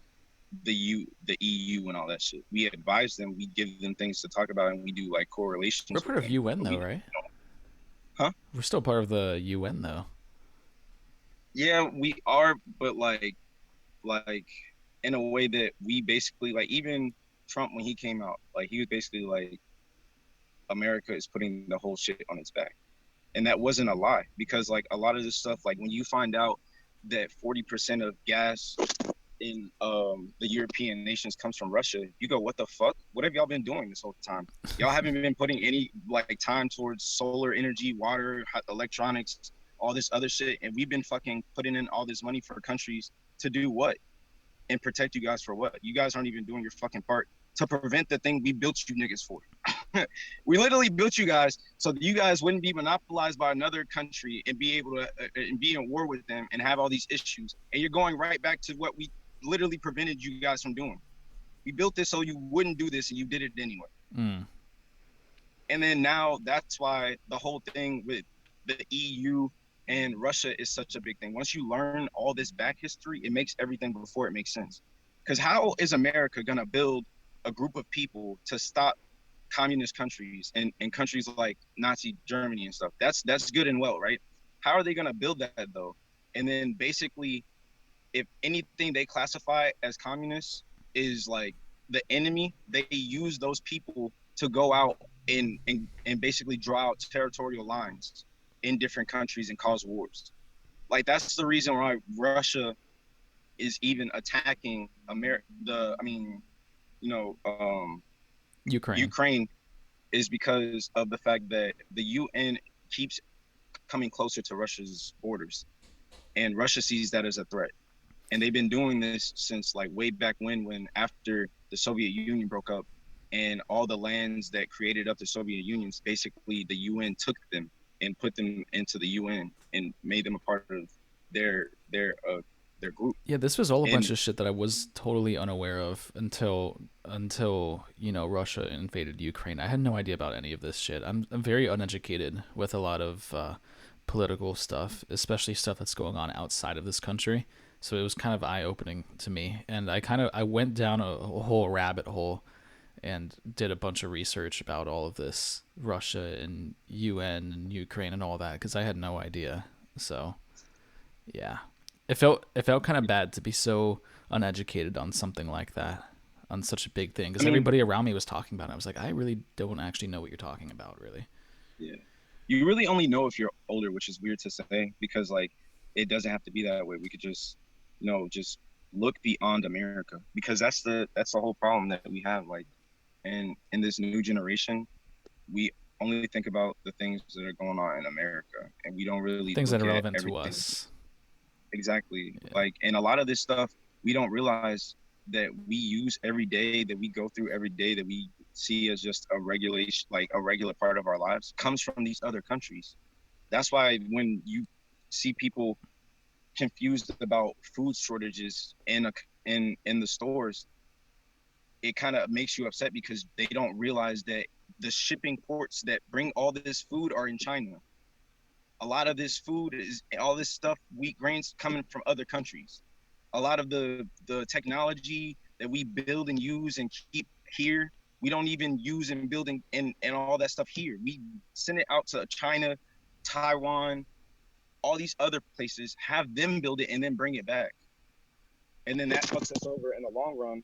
the EU and all that shit. We advise them, we give them things to talk about, and we do like We're correlations with part of them. UN But though, we right? don't, huh? We're still part of the UN though. Yeah, we are, but like in a way that we basically like even Trump when he came out, like he was basically like America is putting the whole shit on its back. And that wasn't a lie because like a lot of this stuff, like when you find out that 40% of gas in the European nations comes from Russia, you go, what the fuck? What have y'all been doing this whole time? Y'all haven't been putting any like time towards solar energy, water, electronics, all this other shit, and we've been fucking putting in all this money for countries to do what? And protect you guys for what? You guys aren't even doing your fucking part to prevent the thing we built you niggas for. We literally built you guys so that you guys wouldn't be monopolized by another country and be able to and be in war with them and have all these issues. And you're going right back to what we literally prevented you guys from doing. We built this so you wouldn't do this, and you did it anyway. Mm. And then now that's why the whole thing with the EU and Russia is such a big thing. Once you learn all this back history, it makes everything before it makes sense. Because how is America gonna build a group of people to stop communist countries and countries like Nazi Germany and stuff? That's good and well, right? How are they gonna build that though? And then basically, if anything they classify as communists is like the enemy, they use those people to go out and basically draw out territorial lines in different countries and cause wars. Like that's the reason why Russia is even attacking America. I mean, you know, Ukraine. Ukraine is because of the fact that the UN keeps coming closer to Russia's borders, and Russia sees that as a threat. And they've been doing this since like way back when after the Soviet Union broke up and all the lands that created up the Soviet Unions, basically the UN took them and put them into the UN and made them a part of their their uh their group. Yeah, this was all a bunch And of shit that I was totally unaware of until Russia invaded Ukraine. I had no idea about any of this shit. I'm very uneducated with a lot of political stuff, especially stuff that's going on outside of this country. So it was kind of eye opening to me, and I went down a whole rabbit hole and did a bunch of research about all of this Russia and UN and Ukraine and all that because I had no idea. So yeah, it felt kind of bad to be so uneducated on something like that, on such a big thing, I because mean, everybody around me was talking about it. I was like, I really don't actually know what you're talking about, really. yeah. You really only know if you're older, which is weird to say because like it doesn't have to be that way. We could just just look beyond America because that's the whole problem that we have. Like and in this new generation, we only think about the things that are going on in America, and we don't really Things that look are at relevant to everything us. exactly. Yeah. Like, and a lot of this stuff we don't realize that we use every day, that we go through every day, that we see as just a regulation, like a regular part of our lives, comes from these other countries. That's why when you see people confused about food shortages in the stores, it kind of makes you upset because they don't realize that the shipping ports that bring all this food are in China. A lot of this food is all this stuff, wheat grains coming from other countries. A lot of the technology that we build and use and keep here, we don't even use and building and all that stuff here. We send it out to China, Taiwan, all these other places, have them build it and then bring it back. And then that fucks us over in the long run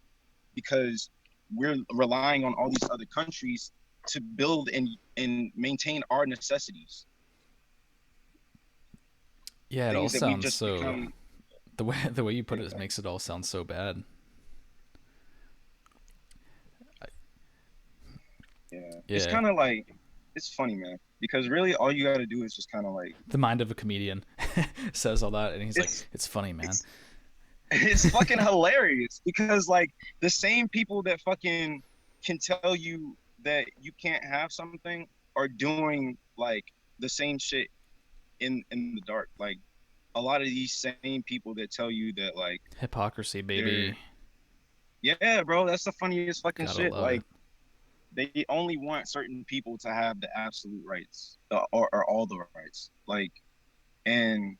because we're relying on all these other countries to build and maintain our necessities. Yeah, it all things that we've sounds just so. become. The way you put it Exactly. makes it all sound so bad. Yeah, it's Yeah, kind of like it's funny, man, because really all you got to do is just kind of like the mind of a comedian says all that, and he's like, it's "It's funny, man." it's it's fucking hilarious because like the same people that fucking can tell you that you can't have something are doing like the same shit in the dark. Like a lot of these same people that tell you that like Hypocrisy, they're baby. yeah, bro, that's the funniest fucking Gotta shit. love Like it. they only want certain people to have the absolute rights or all the rights. Like and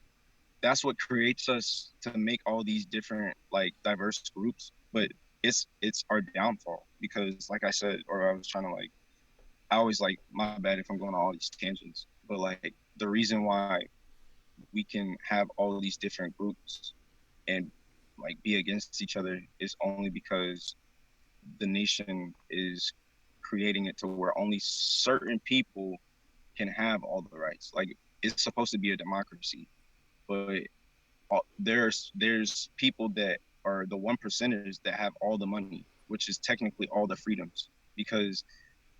that's what creates us to make all these different like diverse groups, but it's our downfall because like I said, or I was trying to like I always like my bad if I'm going on all these tangents, but like the reason why we can have all these different groups and like be against each other is only because the nation is creating it to where only certain people can have all the rights. Like it's supposed to be a democracy, but there's people that are the one percenters that have all the money, which is technically all the freedoms because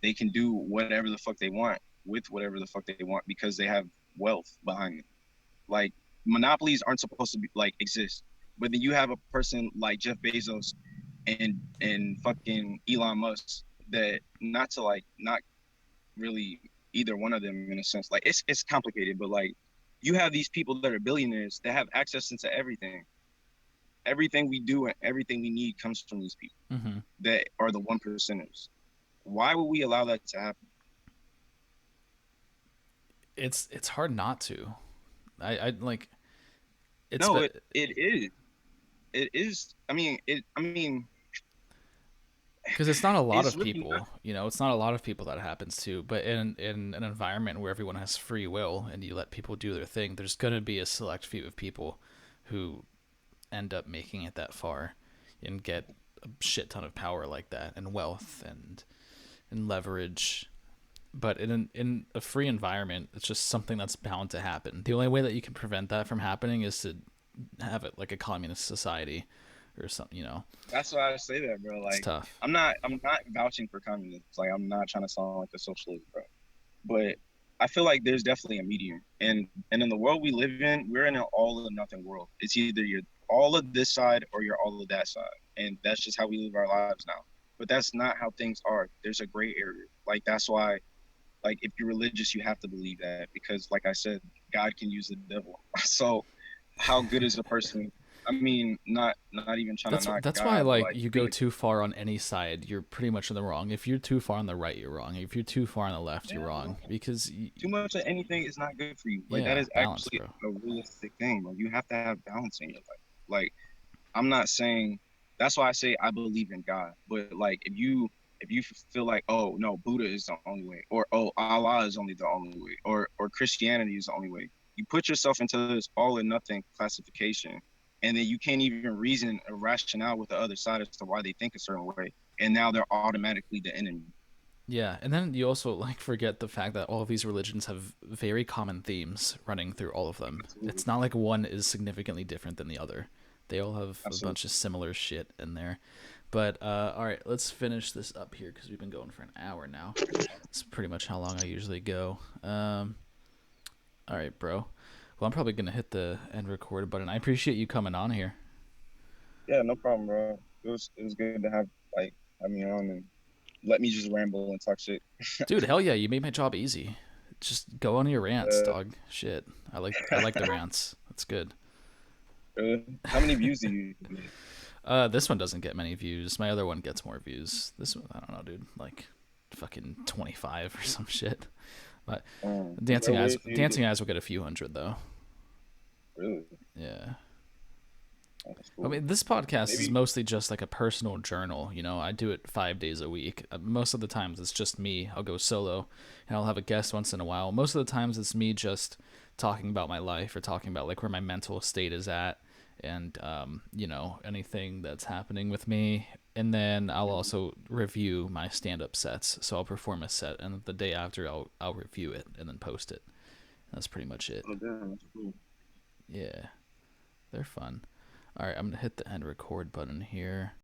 they can do whatever the fuck they want with whatever the fuck they want because they have wealth behind them. Like monopolies aren't supposed to be like exist, but then you have a person like Jeff Bezos and fucking Elon Musk that not to like not really either one of them in a sense. Like it's complicated, but like you have these people that are billionaires that have access into everything. Everything we do and everything we need comes from these people Hmm. that are the one percenters. Why would we allow that to happen? It's hard not to. I like it's No, but it is. It is. I mean, it. I mean, because it's not a lot it's of really not. people, it's not a lot of people that happens to. But in an environment where everyone has free will and you let people do their thing, there's gonna be a select few of people who end up making it that far and get a shit ton of power like that and wealth and leverage. But in a free environment, it's just something that's bound to happen. The only way that you can prevent that from happening is to have it like a communist society or something. That's why I say that, bro. It's Like, tough. I'm not vouching for communism. Like, I'm not trying to sound like a socialist, bro. But I feel like there's definitely a medium, and in the world we live in, we're in an all or nothing world. It's either you're all of this side or you're all of that side, and that's just how we live our lives now. But that's not how things are. There's a gray area. Like that's why, like if you're religious, you have to believe that because, like I said, God can use the devil. So, how good is a person? I mean, not even trying to That's knock that's why God, but like like you go being too far on any side, you're pretty much in the wrong. If you're too far on the right, you're wrong. If you're too far on the left, you're yeah, wrong bro. because Too much of anything is not good for you. Like that yeah, is balance, actually bro. a realistic thing. Like you have to have balance in your life. Like I'm not saying that's why I say I believe in God. But like if you feel like oh no Buddha is the only way or oh Allah is only the only way or Christianity is the only way, you put yourself into this all or nothing classification, and then you can't even reason or rationale with the other side as to why they think a certain way, and now they're automatically the enemy. Yeah, and then you also like forget the fact that all of these religions have very common themes running through all of them. Absolutely, It's not like one is significantly different than the other. They all have a bunch absolutely. of similar shit in there. But all right, let's finish this up here because we've been going for an hour now. It's pretty much how long I usually go. All right, bro. Well, I'm probably gonna hit the end record button. I appreciate you coming on here, Yeah, no problem, bro. It was good to have me on and let me just ramble and talk shit. dude. Hell yeah, you made my job easy. Just go on your rants, Uh, dog. Shit, I like the rants. That's good. how many views do you get? This one doesn't get many views. My other one gets more views. This one, I don't know, dude. Like, fucking 25 or some shit. But Is there a way for you to get Dancing Eyes will get a few hundred though. really? Yeah. Oh, that's I cool. mean, this podcast is Maybe mostly just like a personal journal. I do it 5 days a week. Most of the times it's just me. I'll go solo, and I'll have a guest once in a while. Most of the times it's me just talking about my life or talking about like where my mental state is at, and anything that's happening with me. And then I'll also review my stand-up sets. So I'll perform a set, and the day after I'll review it and then post it. That's pretty much it. oh damn, that's cool. Yeah, they're fun. All right, I'm gonna hit the end record button here.